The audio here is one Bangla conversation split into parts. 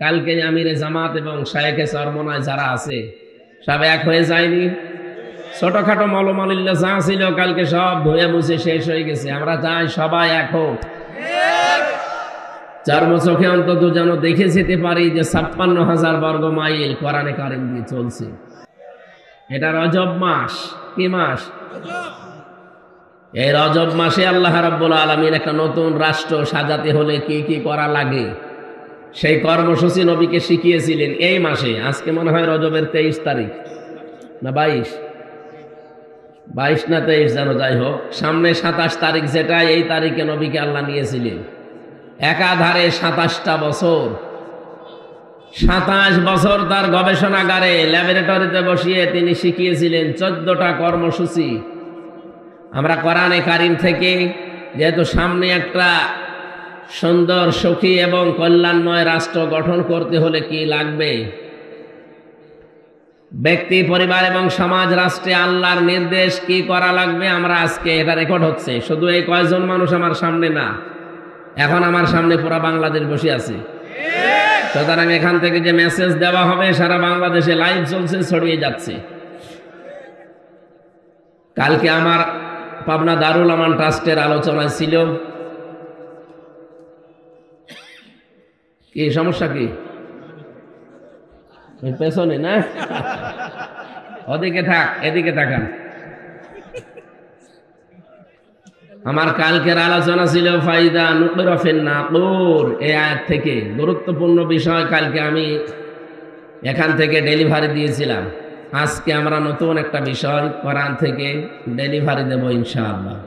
কালকে আমিরে জামাত এবং শায়েখে চরমনায় যারা আছে সব এক হয়ে যায়নি? ছোটখাটো মলমালিল্য যা ছিল কালকে সব ধুয়ে মুছে শেষ হয়ে গেছে। আমরা চাই সবাই এক হোক, চর্ম চোখে অন্তত যেন দেখে যেতে পারি যে 56,000 বর্গ মাইল কোরআনে কারিম দিয়ে চলছে। এটা রজব মাস। কি মাস? এই রজব মাসে আল্লাহ রাব্বুল আলামিন একটা নতুন রাষ্ট্র সাজাতে হলে কি কি করা লাগে সেই কর্মসূচি নবীকে শিখিয়েছিলেন এই মাসে। আজকে মনে হয় রজবের 23 তারিখ না 22 না 23 যেন, যাই হোক সামনে 27 তারিখ, যেটা এই তারিখে নবীকে আল্লাহ নিয়েছিলেন। একাধারে 27টা বছর, 27 বছর তার গবেষণাগারে ল্যাবরেটরিতে বসিয়ে তিনি শিখিয়েছিলেন 14টা কর্মসূচি। আমরা কোরআনে কারিম থেকে, যেহেতু সামনে একটা সুন্দর সুখী এবং কল্যাণময় রাষ্ট্র গঠন করতে হলে কি লাগবে, ব্যক্তি পরিবার এবং সমাজ রাষ্ট্রে আল্লাহর নির্দেশ কি করা লাগবে, আমরা আজকে এটা রেকর্ড হচ্ছে। শুধু এই কয়জন মানুষ আমার সামনে না, এখন আমার সামনে পুরো বাংলাদেশ বসে আছে। সুতরাং এখান থেকে যে মেসেজ দেওয়া হবে সারা বাংলাদেশে লাইভ চলছে, ছড়িয়ে যাচ্ছে। কালকে আমার পাবনা দারুল আমান ট্রাস্টের আলোচনা ছিল। কি সমস্যা? কি পেছনে না? ওদিকে থাক, এদিকে তাকান। আমার কালকের আলোচনা ছিল ফাইদা নুকিরা ফিন নাকুর, এই আয়াত থেকে গুরুত্বপূর্ণ বিষয় কালকে আমি এখান থেকে ডেলিভারি দিয়েছিলাম। আজকে আমরা নতুন একটা বিষয় কোরআন থেকে ডেলিভারি দেব ইনশাআল্লাহ।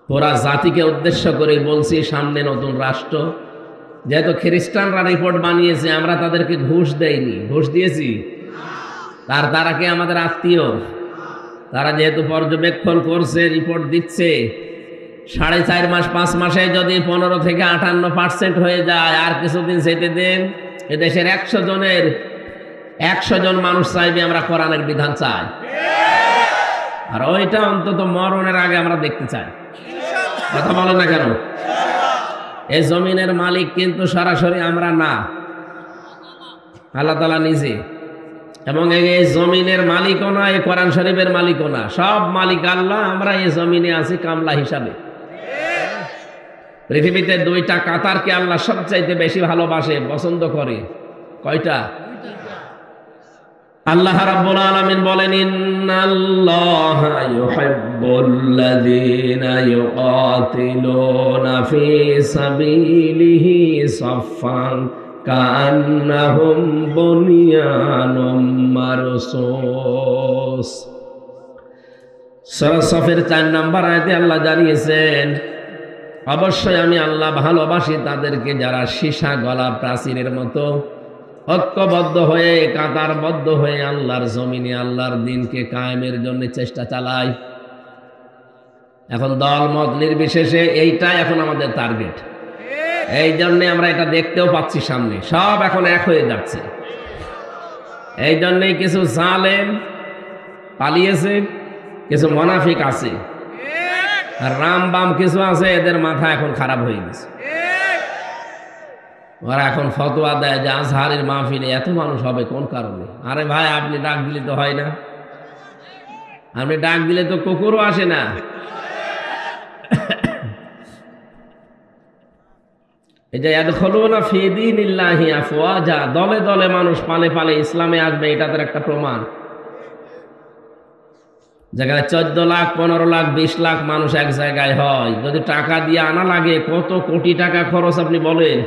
পুরা জাতিকে উদ্দেশ্য করে বলছি, সামনে নতুন রাষ্ট্র। যেহেতু খ্রিস্টানরা রিপোর্ট বানিয়েছে, আমরা তাদেরকে ঘুষ দেইনি। ঘুষ দিয়েছি? তারা কি আমাদের আত্মীয়? তারা যেহেতু পর্যবেক্ষণ করছে, রিপোর্ট দিচ্ছে, 4.5 মাস 5 মাসে যদি 15 থেকে 58% হয়ে যায়, আর কিছুদিন যেতে দেন, এদেশের 100 জনের 100 জন মানুষ চাইবে আমরা কোরআনের বিধান চাই। আর ওইটা অন্তত মরণের আগে আমরা দেখতে চাই। কথা বলে না কেন? এই জমিনের মালিক কিন্তু সরাসরি আমরা না, আল্লাহ তাআলা নিজে। এবং এই জমিনের মালিকও না, এই কোরআন শরীফের মালিকও না, সব মালিক আল্লাহ। আমরা এই জমিনে আছি কামলা হিসাবে। পৃথিবীতে 2টা কাতারকে আল্লাহ সবচাইতে বেশি ভালোবাসে, পছন্দ করে। কয়টা? আল্লাহ রাব্বুল আলামিন বলেন, ইন্নাল্লাহা ইউহিব্বুল্লাযীনা ইউকাতিলুনা ফী সাবিলিহি সাফফান কান্নাহুম বুনিয়ানুম মারসুস। সূরা সফের 4 নম্বর আয়াতে আল্লাহ জানিয়েছেন, অবশ্যই আমি আল্লাহ ভালোবাসি তাদেরকে যারা সীসা গলা প্রাচীরের মতো ঐক্যবদ্ধ হয়ে, কাতারবদ্ধ হয়ে আল্লাহর জমিনে আল্লাহর দিনকে কায়েমের জন্য চেষ্টা চালায়। এখন দল মত নির্বিশেষে এইটাই এখন আমাদের টার্গেট। এই জন্য আমরা এটা দেখতেও পাচ্ছি, সামনে সব এখন এক হয়ে যাচ্ছে। এই জন্যই কিছু জালেম পালিয়েছে, কিছু মুনাফিক আছে, আর রাম বাম কিছু আছে, এদের মাথা এখন খারাপ হয়ে গেছে। ওরা এখন ফতোয়া দেয় যে আজহারের মাহফিলে এত মানুষ হবে কোন কারণে? আরে ভাই, আপনি ডাক দিলে তো হয় না, আপনি ডাক দিলে তো কুকুরও আসে না। এই যে ইয়াদখুলুনা ফী দীনিল্লাহি আফওয়াজা, দলে দলে মানুষ পালে পালে ইসলামে আসবে, এটা তার একটা প্রমাণ। যেখানে 14 লাখ 15 লাখ 20 লাখ মানুষ এক জায়গায় হয়, যদি টাকা দিয়ে আনা লাগে, কত কোটি টাকা খরচ আপনি বলেন।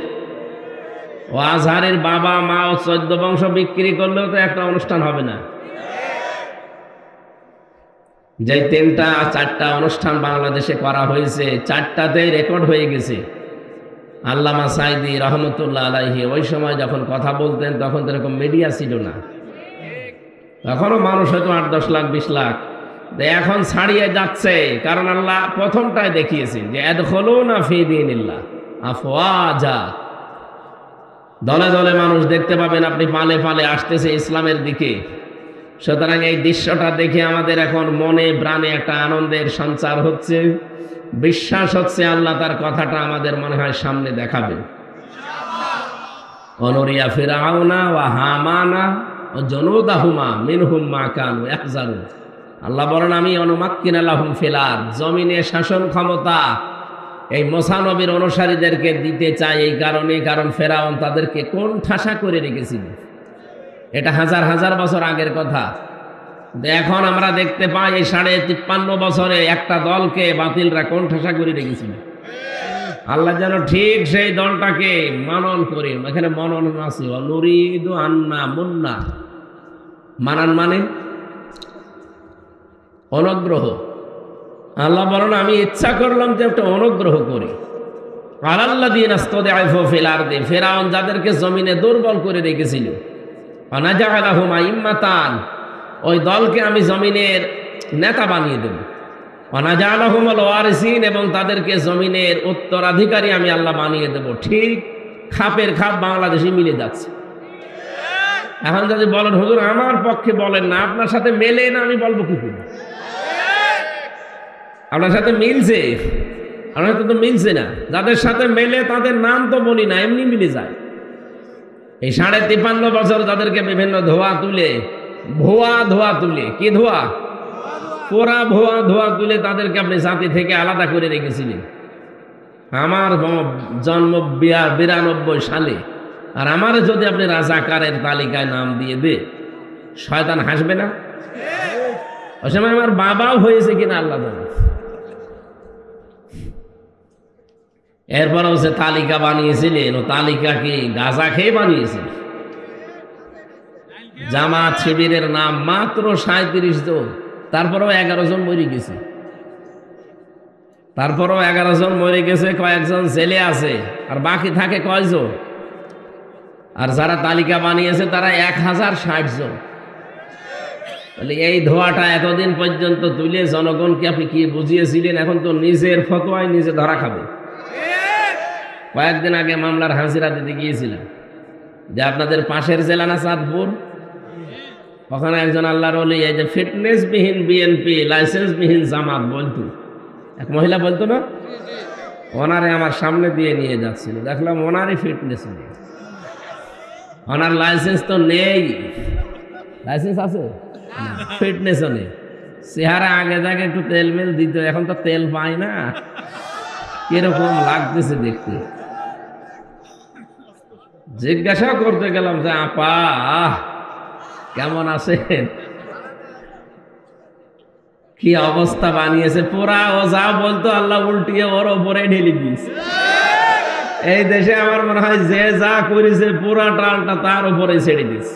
ও আজহারের বাবা মা ও 14 বংশ বিক্রি করলেও তো একটা অনুষ্ঠান হবে না। যে 3টা 4টা অনুষ্ঠান বাংলাদেশে করা হয়েছে, 4টাতেই রেকর্ড হয়ে গেছে। আল্লামা সাঈদী রহমতুল্লাহ আলাইহি ওই সময় যখন কথা বলতেন, তখন তো এরকম মিডিয়া ছিল না, তখনও মানুষ হয়তো 8-10 লাখ 20 লাখ। এখন ছাড়িয়ে যাচ্ছে, কারণ আল্লাহ প্রথমটায় দেখিয়েছেন যে ইয়াদখুলুনা ফী দীনিল্লাহ আফওয়াজা, দলে দলে মানুষ দেখতে পাবেন আপনি, পালে পালে আসতেছে ইসলামের দিকে। সুতরাং এই দৃশ্যটা দেখে আমাদের এখন মনে প্রাণে একটা আনন্দের সঞ্চার হচ্ছে, বিশ্বাস হচ্ছে আল্লাহ তার কথাটা আমাদের মনে হয় সামনে দেখাবেন। অনুরিয়া ফিরাউনা ওয়া হামানা ও জনুদাহুমা মিনহুম মা কানু ইয়াহজারুন। আল্লাহ বলেন, আমি অনুমাক্কিনা লাহুম ফিল আরদ, জমিনে শাসন ক্ষমতা এই মুসা নবীর অনুসারীদেরকে দিতে চাই এই কারণে, কারণ ফেরাউন তাদেরকে কোন ঠাসা করে রেখেছিল। এটা হাজার হাজার বছর আগের কথা। এখন আমরা দেখতে পাই এই 53 বছরে একটা দলকে বাতিলরা কোন ঠাসা করে রেখেছিল। আল্লাহ যেন ঠিক সেই দলটাকে মানন করে, এখানে মনন আছে, নুরিদু আন্না মুন্না, মানান মানে অনুগ্রহ। আল্লাহ বলেন, আমি ইচ্ছা করলাম যে একটা অনুগ্রহ করি। আলাল্লাযীনা ইসতাদআফু ফিল আরদি, ফিরআউন যাদেরকে জমিনে দুর্বল করে রেখেছিল, আনাজালাহুম আইম্মাতান, ওই দলকে আমি জমিনের নেতা বানিয়ে দেব। আনাজালাহুমুল ওয়ারিসিন, এবং তাদেরকে জমিনের উত্তরাধিকারী আমি আল্লাহ বানিয়ে দেব। ঠিক খাপের খাপ বাংলাদেশে মিলে যাচ্ছে। এখন যদি বলেন হুজুর আমার পক্ষে বলেন না, আপনার সাথে মেলে না, আমি বলবো কি করে? আপনার সাথে মিলছে? আপনার সাথে তো মিলছে না। যাদের সাথে মেলে তাদের নাম তো বলি না, এমনি মিলে যায়। এই 53 বছর তাদেরকে বিভিন্ন ধোয়া তুলে, ভুয়া ধোয়া তুলে, কি ধোয়া? পোড়া ভুয়া ধোয়া তুলে তাদেরকে আপনি জাতি থেকে আলাদা করে রেখেছিলেন। আমার জন্ম 92 সালে, আর আমার যদি আপনি রাজাকারের তালিকায় নাম দিয়ে দে, শয়তান হাসবে না? ওই সময় আমার বাবাও হয়েছে কিনা আল্লাহ জানে। এরপরেও সে তালিকা বানিয়েছিলেন, ও তালিকা কি গাঁজা খেয়ে বানিয়েছিল? জামাত শিবিরের নাম মাত্র 37 জন, তারপরেও 11 জন মরে গেছে। তারপরেও 11 জন মরে গেছে, কয়েকজন জেলে আছে, আর বাকি থাকে কয়জন? আর যারা তালিকা বানিয়েছে তারা 1060 জন। তাহলে এই ধোয়াটা এতদিন পর্যন্ত তুলে জনগণকে আপনি কি বুঝিয়েছিলেন? এখন তো নিজের ফতোয়ায় নিজে ধরা খাবে। কয়েকদিন আগে মামলার হাজিরা দিতে গিয়েছিলাম, যে আপনাদের পাশের জেলা না চাঁদপুর, ওখানে একজন আল্লাহর ওলি, এই যে ফিটনেস বিহীন বিএনপি, লাইসেন্স বিহীন জামাত বলতো, এক মহিলা বলতো না, ওনারে আমার সামনে দিয়ে নিয়ে যাচ্ছিল, দেখলাম ওনারই ফিটনেস নেই, ওনার লাইসেন্স তো নেই। লাইসেন্স আছে, ফিটনেসও নেই। চেহারা আগে যাকে একটু তেল মেল দিত, এখন তো তেল পায় না, কিরকম লাগতেছে দেখতে। জিজ্ঞাসা করতে গেলাম যে আপা কেমন আছেন, কি অবস্থা বানিয়েছে পুরা। ও যা বলতো আল্লাহ উল্টিয়ে ওর ওপরে ঢেলে দিয়েছে। এই দেশে আমার মনে হয় যে যা করেছে পুরা টালটা তার উপরে ছেড়ে দিয়েছে।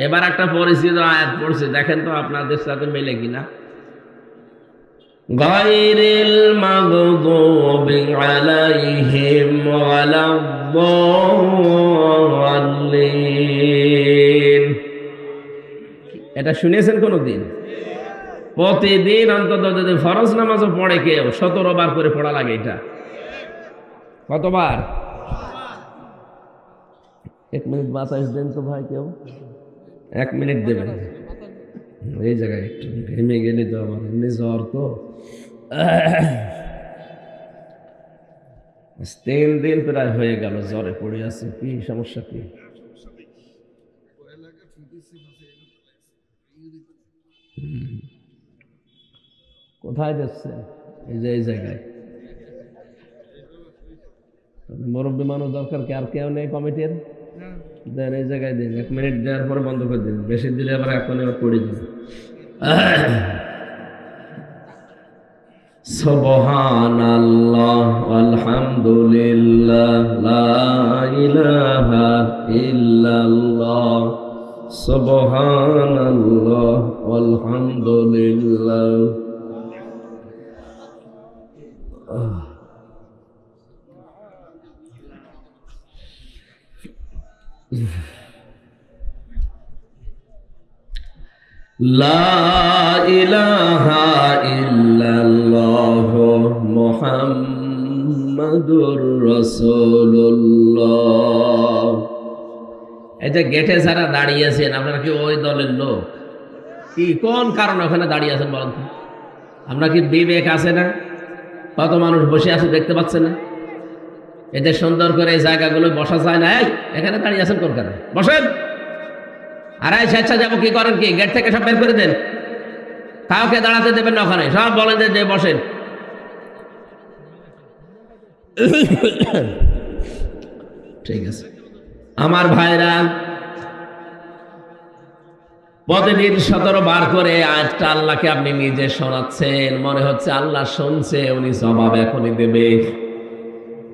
এবার একটা পরিচিত আয়াত পড়ছে, দেখেন তো আপনাদের সাথে মেলে কিনা। গায়রিল মাগদুবি আলাইহিম ওয়ালাদ-দাল্লিন। এটা শুনেছেন কোনদিন? প্রতিদিন অন্তত যদি ফরজ নামাজও পড়ে কেউ 17 বার করে পড়া লাগে। এটা কতবার? 1 মিনিট বাতাস দেন তো ভাই, কেউ 1 মিনিট দেবেন। এই জায়গায় একটু ঘেমে গেলে তো আমার এমনি জ্বর, তো 3 দিন প্রায় হয়ে গেল জ্বরে পড়ে আছে। কি সমস্যা কি? কোথায় যাচ্ছেন? এই যে এই জায়গায় মুরব্বী মানুষ দরকার, কি আর কেউ নেই কমিটির? দেন এই জায়গায় দিন, 1 মিনিট দেওয়ার পরে বন্ধ করে দিন। বেশি দিলে আবার এখন পড়ে দিন। সুবহানাল্লাহ আলহামদুলিল্লাহ লা ইলাহা ইল্লাল্লাহ সুবহানাল্লাহ আলহামদুলিল্লাহ। লা ইলাহা ইল্লাল্লাহ মুহাম্মাদুর রাসূলুল্লাহ। এই যে গেটে যারা দাঁড়িয়ে আছেন, আপনারা কি ওই দলের লোক? কি কোন কারণে ওখানে দাঁড়িয়ে আছেন বলেন তো? আপনার কি বিবেক আছে না? কত মানুষ বসে আছে দেখতে পাচ্ছেন না? এতে সুন্দর করে এই জায়গাগুলো বসা যায় না। এই এখানে দাঁড়িয়ে আছেন কলকাতা, বসেন। আর এই স্বেচ্ছা যাবো কি করেন কি? গেট থেকে সব বের করে দেন, কাউকে দাঁড়াতে দেবেন না ওখানে, সব বলেন যে বসেন। ঠিক আছে আমার ভাইরা, প্রতিদিন 17 বার করে আয়াতটা আল্লাহকে আপনি নিজে শোনাচ্ছেন, মনে হচ্ছে আল্লাহ শুনছে, উনি জবাব এখনই দেবে।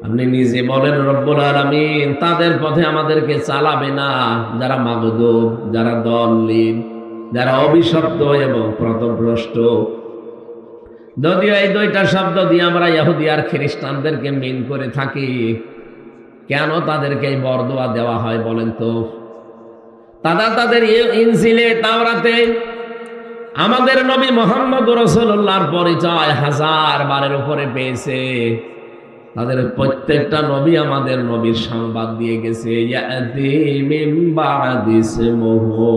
আপনি নিজে বলেন রব্বুল আলামিন তাদের পথে আমাদেরকে চালাবে না যারা মাগদুব, যারা দলিল, যারা অভিশপ্ত এবং পথভ্রষ্ট। যদিও এই দুইটা শব্দ দিয়ে আমরা ইহুদি আর খ্রিস্টানদেরকে মিন করে থাকি, কেন তাদেরকে এই বরদোয়া দেওয়া হয় বলেন তো? তাদের ইনজিলে তাওরাতে আমাদের নবী মুহাম্মদ রাসূলুল্লাহর পরিচয় 1000 বারের উপরে পেয়েছে। তাদের প্রত্যেকটা নবী আমাদের নবীর সংবাদ দিয়ে গেছে, ইয়াতি মিন বাদি ইসমুহু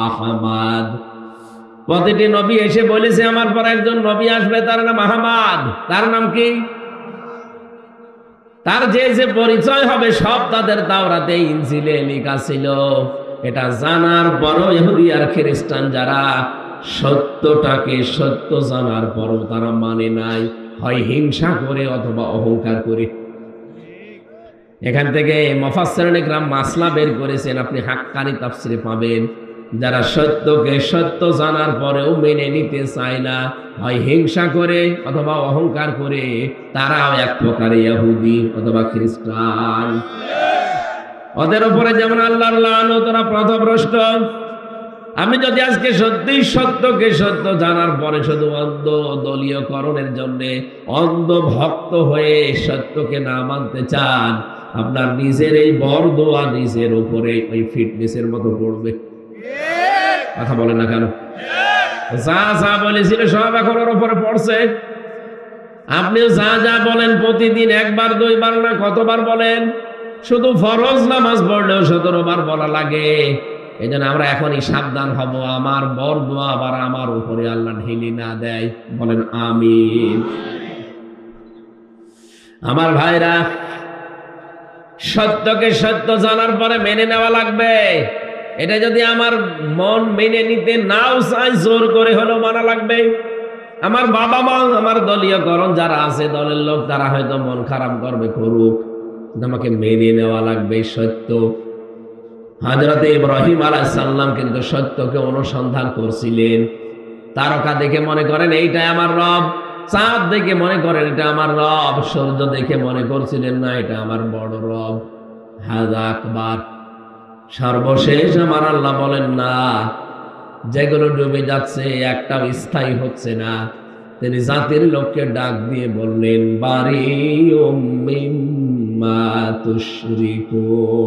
আহমদ। প্রতিটি নবী এসে বলেছে আমার পর একজন নবী আসবে, তার নাম আহমদ। তার নাম কি? তার যে যে পরিচয় হবে সব তাদের তাওরাতে ইনজিলে লেখা ছিল। এটা জানার পরও ইহুদি আর খ্রিস্টান যারা সত্যটাকে সত্য জানার পরও তারা মানে নাই, হয় হিংসা করে অথবা অহংকার করে। এখান থেকে মুফাসসিরিন ইকরাম মাসলা বের করেছেন, আপনি হাক্কানি তাফসিরে পাবেন। যারা সত্যকে সত্য জানার পরেও মেনে নিতে চায় না, হয় হিংসা করে অথবা অহংকার করে, তারাও এক প্রকার ইহুদি অথবা খ্রিস্টান। ওদের উপরে যেমন আল্লাহর লানত, ওরা পথভ্রষ্ট। আমি যদি আজকে সত্যি সত্যকে সত্য জানার পরে শুধু অন্ধ দলীয়করণের জন্য অন্ধ ভক্ত হয়ে সত্যকে না মানতে চান, আপনার নিজের এই বরদোয়া নিজের উপরে ওই ফিটনেসের মতো পড়বে। কথা বলেন না কেন? যা যা বলেছিল সব এখন ওর উপরে পড়ছে। আপনিও যা যা বলেন প্রতিদিন একবার দুইবার না কতবার বলেন? শুধু ফরজ নামাজ পড়লেও 17 বার বলা লাগে। এই জন্য আমরা এখনই সাবধান হব, আমার বরদোয়া আবার আমার উপরে আল্লাহ ঢেলে না দেয়। বলেন আমিন। আমার ভাইরা, সত্যকে সত্য জানার পরে মেনে নেওয়া লাগবে। এটা যদি আমার মন মেনে নিতে নাও চাই, জোর করে হলেও মানা লাগবে। আমার বাবা মা, আমার দলীয়করণ যারা আছে, দলের লোক, তারা হয়তো মন খারাপ করবে, করুক, আমাকে মেনে নেওয়া লাগবে সত্য। হযরত ইব্রাহিম আলাইহিস সালাম কিন্তু সত্যকে অনুসন্ধান করছিলেন। তারকা দেখে মনে করেন এইটাই আমার রব, চাঁদ দেখে মনে করেন এটা আমার রব, সূর্য দেখে মনে করছিলেন না এটা আমার বড় রব। হাযা আকবার। সর্বশেষ আমার আল্লাহ বলেন না, যেগুলো ডুবে যাচ্ছে একটাও স্থায়ী হচ্ছে না। তিনি জাতির লোককে ডাক দিয়ে বললেন, বারিউম মিম্মা তুশরিকুন,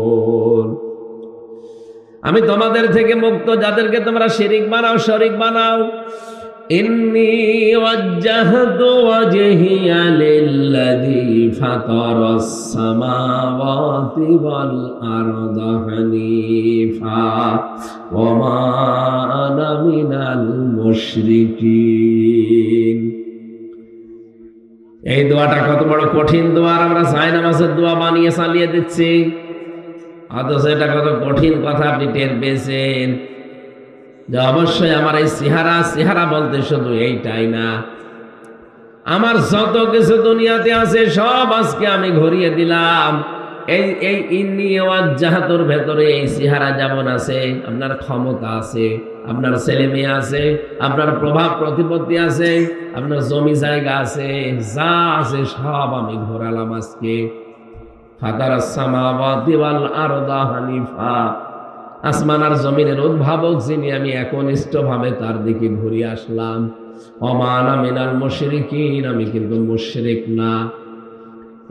আমি তোমাদের থেকে মুক্ত, যাদেরকে তোমরা শিরিক বানাও, শরীক বানাও। ইন্নী ওয়াজ্জাহতু ওয়াজহিয়া লিল্লাযী ফাতারাস সামাওয়াতি ওয়াল আরদা হানিফা ওয়া মা আনা মিনাল মুশরিকিন। এই দোয়াটা কত বড় কঠিন দোয়া, আমরা জায় নামাজের দোয়া বানিয়ে চালিয়ে দিচ্ছি, অথচ এটা কত কঠিন কথা আপনি টের পেয়েছেন। যে অবশ্যই আমার এই চেহারা বলতে শুধু এইটাই না, আমার যত কিছু দুনিয়াতে আছে সব আজকে আমি ঘুরিয়ে দিলাম। এই ইন্নী ওয়াজ্জাহতুর ভেতরে এই চেহারা যেমন আছে, আপনার ক্ষমতা আছে, আপনার ছেলে মেয়ে আছে, আপনার প্রভাব প্রতিপত্তি আছে, আপনার জমি জায়গা আছে, যা আছে সব আমি ঘোরালাম আজকে। ফাতারাস সামাওয়াতি ওয়াল আরদা হানিফা, আসমান আর জমিনের উদ্ভাবক যিনি, আমি একনিষ্ঠভাবে তার দিকে ঘুরে আসলাম। ওয়া মা আনা মিনাল মুশরিকিন, আমি কিন্তু মুশরিক না।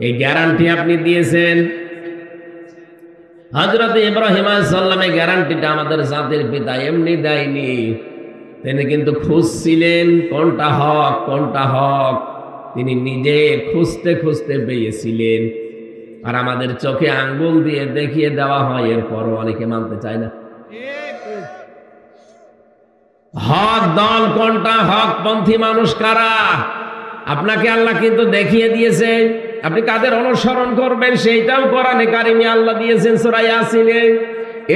এই গ্যারান্টি আপনি দিয়েছেন। হযরত ইব্রাহিম আলাইহিস সালামের গ্যারান্টিটা আমাদের জাতির পিতা এমনি দেয়নি। তিনি কিন্তু খুঁজছিলেন কোনটা হক কোনটা হক, তিনি নিজে খুঁজতে খুঁজতে পেয়েছিলেন। আর আমাদের চোখে আঙ্গুল দিয়ে দেখিয়ে দেওয়া হয়, এরপরও অনেকে মানতে চায় না। হক দল কোনটা, হক পন্থী মানুষ কারা, আপনাকে আল্লাহ কিন্তু দেখিয়ে দিয়েছে আপনি কাদের অনুসরণ করবেন, সেইটাও কোরআনে কারিমে আল্লাহ দিয়েছেন সূরা ইয়াসিনে,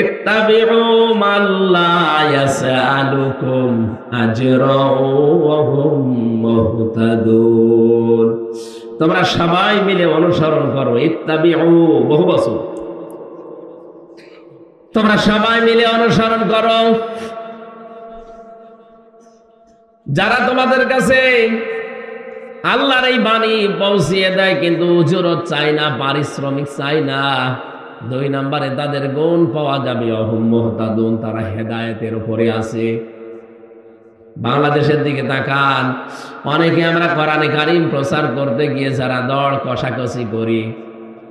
ইত্তাবিউ মাল্লা ইয়াসআলুকুম আজরা ওয়া হুম মুহতাদুন। তোমরা সবাই মিলে অনুসরণ করো, ইত্তাবিউ বহু বছর, তোমরা সবাই মিলে অনুসরণ করো যারা তোমাদের কাছে আল্লাহর এই বাণী পৌঁছিয়ে দেয় কিন্তু উজরত চাই না, পারিশ্রমিক চাই না। 2 নম্বরে তাদের গুণ পাওয়া যাবে অহুম মুহতাদুন, তারা হেদায়েতের উপরে আছে। বাংলাদেশের দিকে তাকান, অনেকে আমরা কোরআনে কারীম প্রচার করতে গিয়ে যারা দড় কষাকষি করি,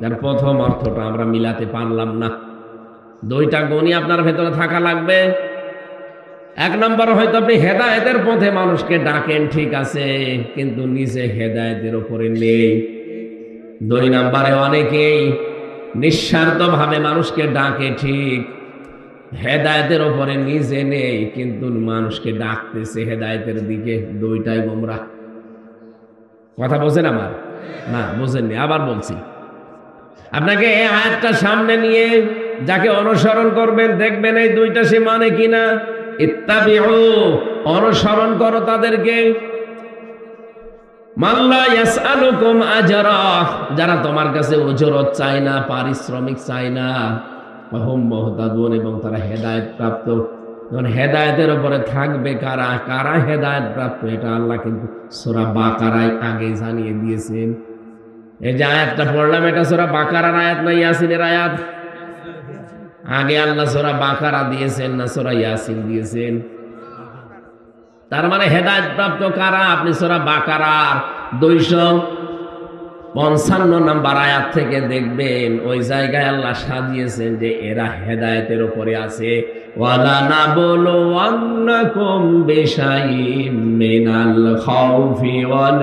যার প্রথম অর্থটা আমরা মিলাতে পারলাম না। 2টা গুণই আপনার ভেতরে থাকা লাগবে। 1 নম্বর, হয়তো আপনি হেদায়েতের পথে মানুষকে ডাকেন, ঠিক আছে, কিন্তু নিজে হেদায়েতের উপরে নেই। 2 নম্বরে, অনেকেই নিঃস্বার্থভাবে মানুষকে ডাকে ঠিক, হেদায়েতের উপরে নিজে নেই, কিন্তু মানুষকে ডাকতেছে হেদায়েতের দিকে। 2টাই গোমরাহ। কথা বোঝেন আমার? না বোঝেননি, আবার বলছি। আপনাকে এই আয়াতটা সামনে নিয়ে যাকে অনুসরণ করবেন দেখবেন এই 2টা সে মানে কিনা। ইত্তাবিউ, অনুসরণ করো তাদেরকে, মাল্লা ইয়াসআলুকুম আজরা, যারা তোমার কাছে উজরত চায় না, পারিশ্রমিক চায় না, ওয়াহুম মুহতাদুন, এবং তারা হেদায়েত প্রাপ্ত। যখন হেদায়েতের উপরে থাকবে কারা, কারা হেদায়েত প্রাপ্ত, এটা আল্লাহ কিন্তু সূরা বাকারায় আগে জানিয়ে দিয়েছেন। এই যে আয়াতটা পড়লাম, এটা সূরা বাকারার আয়াত না ইয়াসিনের আয়াত? আগে আল্লাহ সূরা বাকারা দিয়েছেন না সূরা ইয়াসিন দিয়েছেন? তার মানে হেদায়েত প্রাপ্ত কারা? আপনি সূরা বাকারার 255 নম্বর আয়াত থেকে দেখবেন, ওই জায়গায় আল্লাহ সাজিয়েছেন যে এরা হেদায়েতের উপরে আছে। ওয়ালা নাবলুওয়ান্নাকুম বিশাইইম মিনাল খাউফি ওয়াল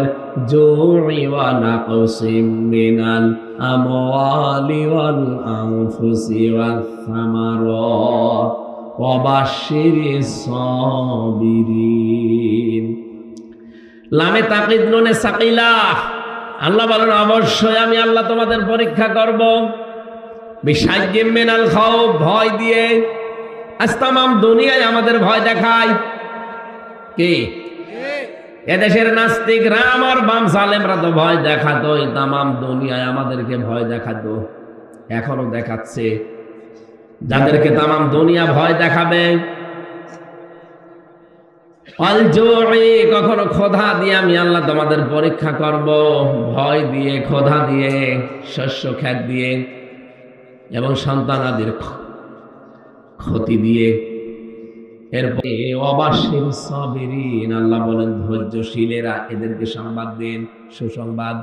জু'i ওয়া নাকসিম মিনাল আমওয়ালি ওয়াল আনফুসি ওয়াস সামারাত ওয়া বাশশিরিস সাবিরিন। লামে তাকিদ নুনে সাকিলা, আল্লাহ বলেন অবশ্যই আমি আল্লাহ তোমাদের পরীক্ষা করব। বিশাইয়্যিম মিনাল খাউফ, ভয় দিয়ে। আজ তামাম দুনিয়ায় আমাদের ভয় দেখায় কে? এদেশের নাস্তিকরা, আমার বাম সালেমরা তো ভয় দেখাতোই, তামাম দুনিয়ায় আমাদেরকে ভয় দেখাতো, এখনো দেখাচ্ছে। যাদেরকে তামাম দুনিয়া ভয় দেখাবে, কখনো ক্ষোধা দিয়ে আমি আল্লাহ তোমাদের পরীক্ষা করব, ভয় দিয়ে, ক্ষোধা দিয়ে, শস্য খ্যাত দিয়ে, এবং সন্তানাদির ক্ষতি দিয়ে। এরপরে অবাশির সাবিরিন, আল্লাহ বলেন ধৈর্যশীলেরা, এদেরকে সংবাদ দেন, সুসংবাদ।